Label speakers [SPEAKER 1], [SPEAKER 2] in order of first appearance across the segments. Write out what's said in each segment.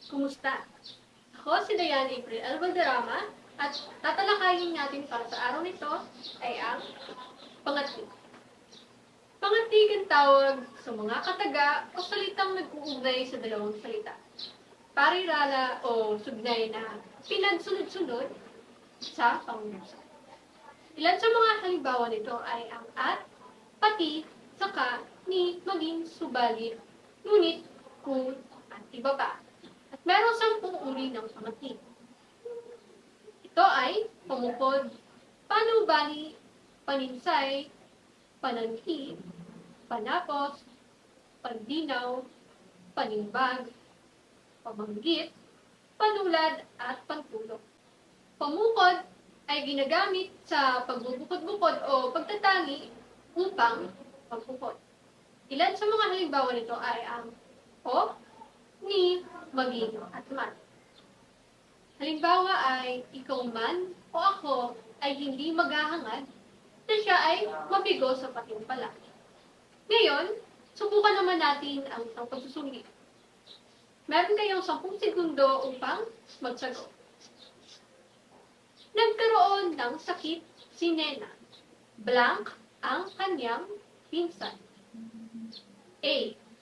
[SPEAKER 1] Kumusta? Ako si Dayan April L. Valderrama at tatalakayin natin para sa araw nito ay ang pangatli. Pangatlig ang tawag sa mga kataga o salitang nag-uugnay sa dalawang salita. Parirala o sugnay na pinagsunod-sunod sa pangungusap. Ilan sa mga halimbawa nito ay ang at, pati, saka, ni, maging, subalit, ngunit, kung, at iba pa. At meron 10 uri ng pangatlig. Ito ay pamukod, panubali, paninsay, pananhi, panapos, pandinaw, panimbag, pamanggit, panulad, at pantulog. Pamukod ay ginagamit sa pagbubukod-bukod o pagtatangi upang pagbukod. Ilan sa mga halimbawa nito ay ang o, ni, maging, at man. Halimbawa ay ikaw man o ako ay hindi maghahangad na siya ay mabigo sa patimpala. Ngayon, subukan naman natin ang isang pagsusuri. Meron kayong 10 segundo upang magsagot. Nagkaroon ng sakit si Nena. Blank ang kanyang pinsan. A.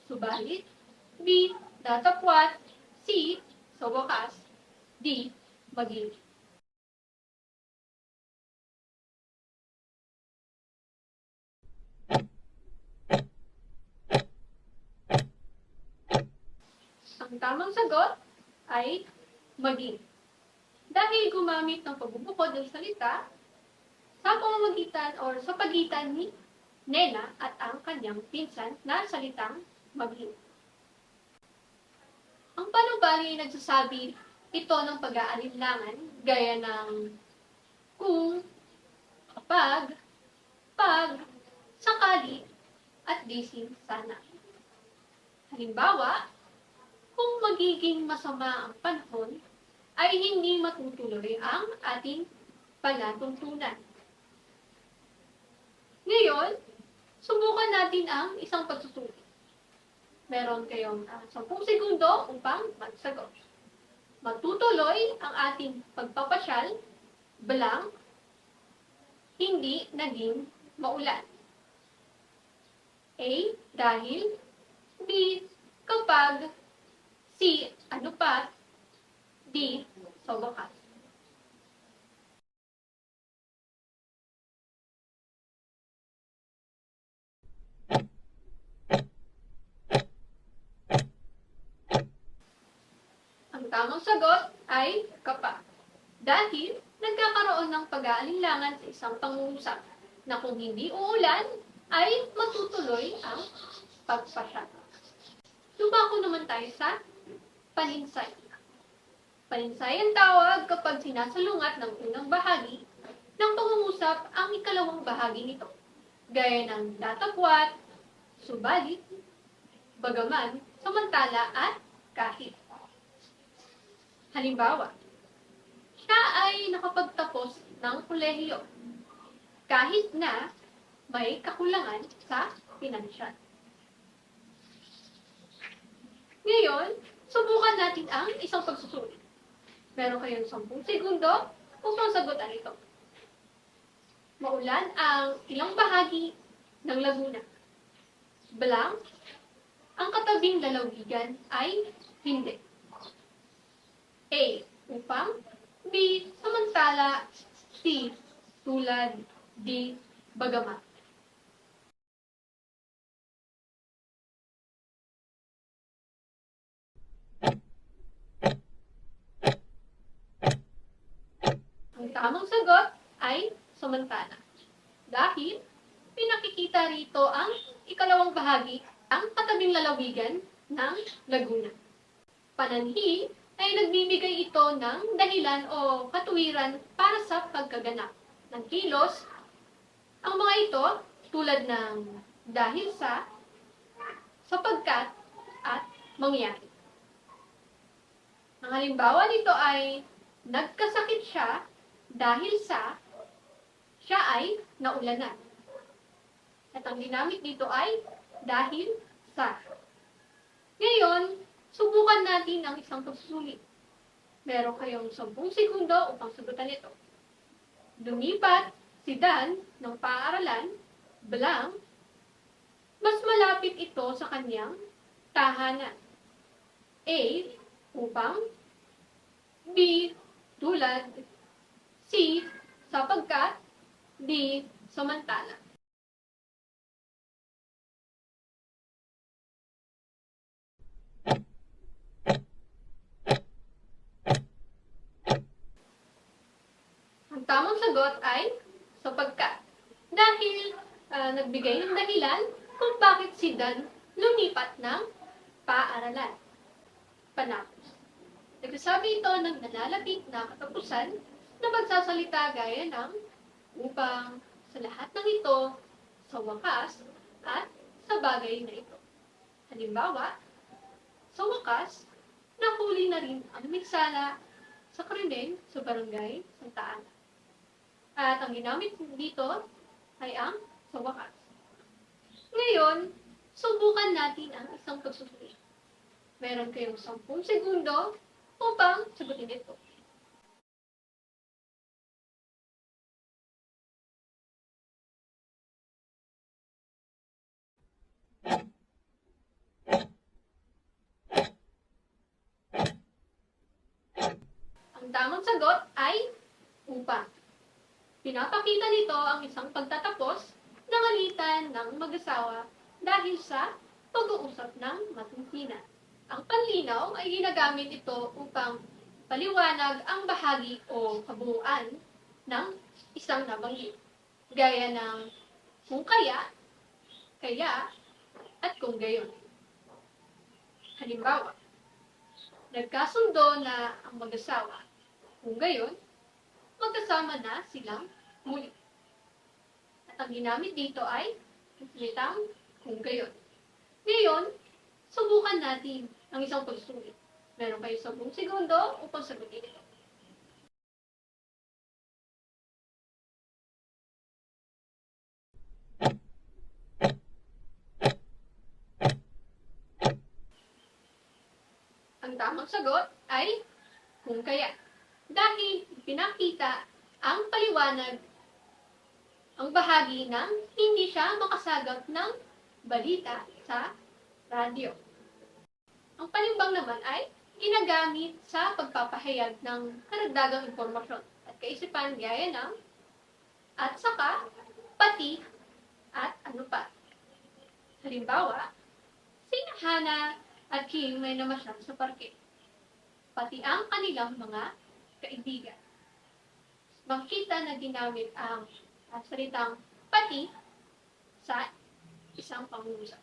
[SPEAKER 1] Subalit. B. Datapwat. C. Sa wakas. D. Maging. Ang tamang sagot ay maging. Dahil gumamit ng pagbubukod ng salita sa pamamagitan o sa pagitan ni Nena at ang kanyang pinsan na salitang maging. Ang panubali ay nagsasabi ito ng pag-aalinlangan gaya ng kung, kapag, pag, sakali, at gising sana. Halimbawa, kung magiging masama ang panahon, ay hindi matutuloy ang ating palatuntunan. Ngayon, subukan natin ang isang pagsusuri. Meron kayong 10 segundo upang magsagot. Matutuloy ang ating pagpapasyal, blank, hindi naging maulan. A. Dahil. B. Kapag. C. Ano pa? D. Sa wakas. Ang tamang sagot ay kapag. Dahil nagkakaroon ng pag-aalinlangan sa isang pangungusap na kung hindi uulan, ay matutuloy ang pagpasya. Lumako naman tayo sa paninsay. Paninsay ang tawag kapag sinasalungat ng unang bahagi ng pangungusap ang ikalawang bahagi nito, gaya ng datapwat, subalit, bagaman, samantala, at kahit. Halimbawa, siya ay nakapagtapos ng kolehiyo, kahit na may kakulangan sa pinansyal. Ngayon, subukan natin ang isang pagsusuri. Meron kayong 10 segundo upang sagutan ito. Maulan ang ilang bahagi ng Laguna. Blank, ang katabing lalawigan ay hindi. A. Upang. B. Samantala. C. Tulad. D. Bagamat. Ang tamang sagot ay samantala. Dahil pinakikita rito ang ikalawang bahagi, ang katabing lalawigan ng Laguna. Pananhi ay nagbibigay ito ng dahilan o katuwiran para sa pagkaganap ng kilos. Ang mga ito tulad ng dahil sa, sapagkat, at mangyari. Ang halimbawa nito ay nagkasakit siya dahil sa siya ay naulanan. At ang ginamit dito ay dahil sa. Ngayon, subukan natin ang isang pagsusulit. Meron kayong 10 segundo upang sagutan ito. Lumipat si Dan ng paaralan, blank, mas malapit ito sa kanyang tahanan. A. Upang. B. Tulad. C. Sapagkat. D. Samantala. Ang tamang sagot ay sapagkat. Dahil nagbigay ng dahilan kung bakit si Dan lumipat ng paaralan. Panapos. Nagsasabi ito ng nalalapit na katapusan na magsasalita gaya ng upang sa lahat ng ito, sa wakas, at sa bagay na ito. Halimbawa, sa wakas, nahuli na rin ang migsala sa krimen sa barangay Santa Ana. At ang ginamit dito ay ang sa wakas. Ngayon, subukan natin ang isang pagsusulit. Meron kayong 10 segundo upang sagutin ito. Ang tamang sagot ay upang. Pinapakita nito ang isang pagtatapos ng alitan ng mag-asawa dahil sa pag-uusap ng matutina. Ang panlinaw ay ginagamit ito upang paliwanag ang bahagi o kabuuan ng isang nabanggit, gaya ng kung kaya, at kung gayon. Halimbawa, nagkasundo na ang mag-asawa. Kung gayon, magkasama na silang muli. At ang ginamit dito ay salitang kung gayon. Ngayon, subukan natin ang isang pagsusulit. Meron kayo 10 segundo upang sagutin ito. Ang tamang sagot ay kung kaya. Dahil pinakita ang paliwanag ang bahagi ng hindi siya makasagap ng balita sa radyo. Ang palimbang naman ay ginagamit sa pagpapahayag ng karagdagang impormasyon at kaisipan gaya ng at saka, pati, at ano pa. Halimbawa, sina Hana at Kim may namasyal sa parke, pati ang kanilang mga kaibigan. Makita na ginamit ang salitang pati sa isang pangungusap.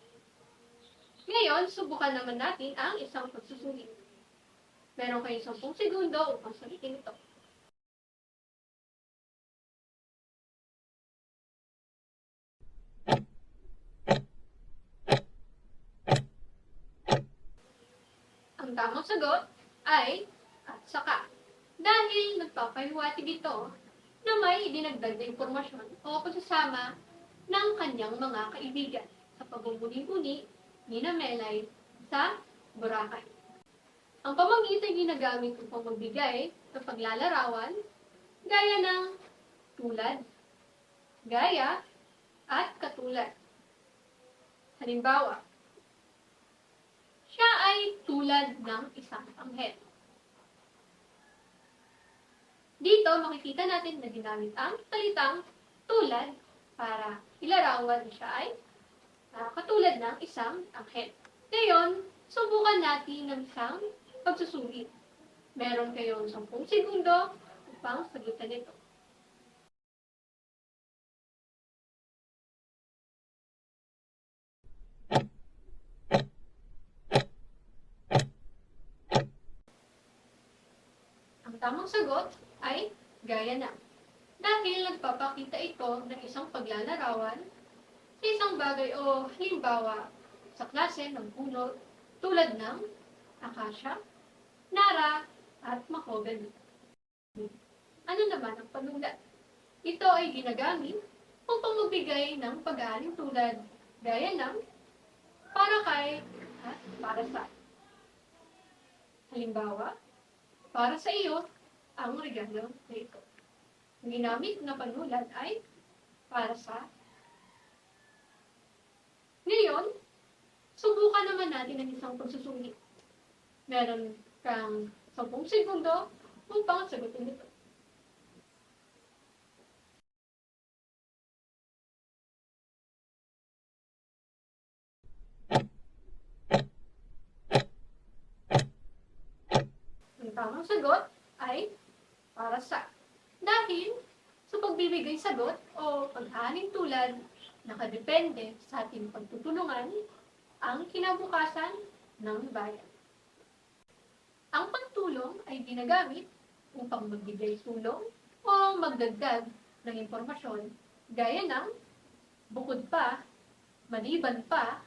[SPEAKER 1] Ngayon, subukan naman natin ang isang pagsusulit. Meron kayong 10 segundo upang sagutin ito. Ang tamang sagot ay at saka. Dahil nagpapahiwatig ito na may dinagdag na impormasyon o pagsasama ng kanyang mga kaibigan sa pagbubuni-buni ni Melay sa Boracay. Ang pamagitan ginagamit upang magbigay ng paglalarawan gaya ng tulad, gaya, at katulad. Halimbawa, siya ay tulad ng isang anghel. Dito, makikita natin na ginamit ang salitang tulad para ilarawan na siya ay katulad ng isang anghel. Ngayon, subukan natin ng isang pagsusulit. Meron kayong 10 segundo upang sagutan ito. Ang tamang sagot ay gaya na. Dahil nagpapakita ito ng isang paglalarawan sa isang bagay o halimbawa sa klase ng puno tulad ng akasya, nara, at mahogany. Ano naman ang panulat? Ito ay ginagamit upang magbigay ng pag-aaring tulad gaya ng para kay at para sa. Halimbawa, para sa iyo, ang regalo na ito. Ang ginamit na panulat ay para sa... Ngayon, subukan naman natin ang isang pagsusulit. Meron kang 10 segundo upang sagutin ito. Ang tamang sagot ay para sa... Dahil sa pagbibigay sagot o paghahaling tulad, nakadepende sa ating pagtutulungan ang kinabukasan ng bayan. Ang pagtulong ay ginagamit upang magbigay tulong o magdagdag ng impormasyon gaya ng bukod pa, maliban pa,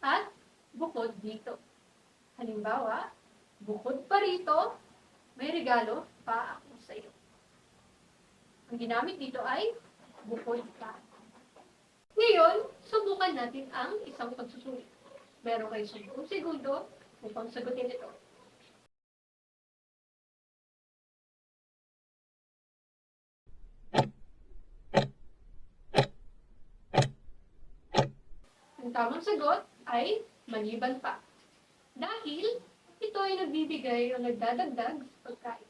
[SPEAKER 1] at bukod dito. Halimbawa, bukod pa rito, may regalo pa ako sa iyo. Ang ginamit dito ay bukod pa. Ngayon, subukan natin ang isang pagsusulit. Meron kayo 10 segundo upang sagutin ito. Ang tamang sagot ay maliban pa. Dahil ito ay nagbibigay o nagdadagdag sa pagkain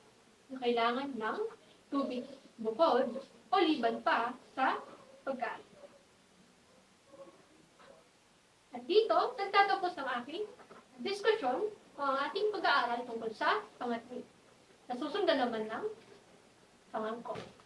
[SPEAKER 1] na kailangan ng tubig, bukod o liban pa sa pagkain. At dito, nagtatapos ang aking diskusyon o ang ating pag-aaral tungkol sa pangatli. Nasusundan naman ng pangangkot.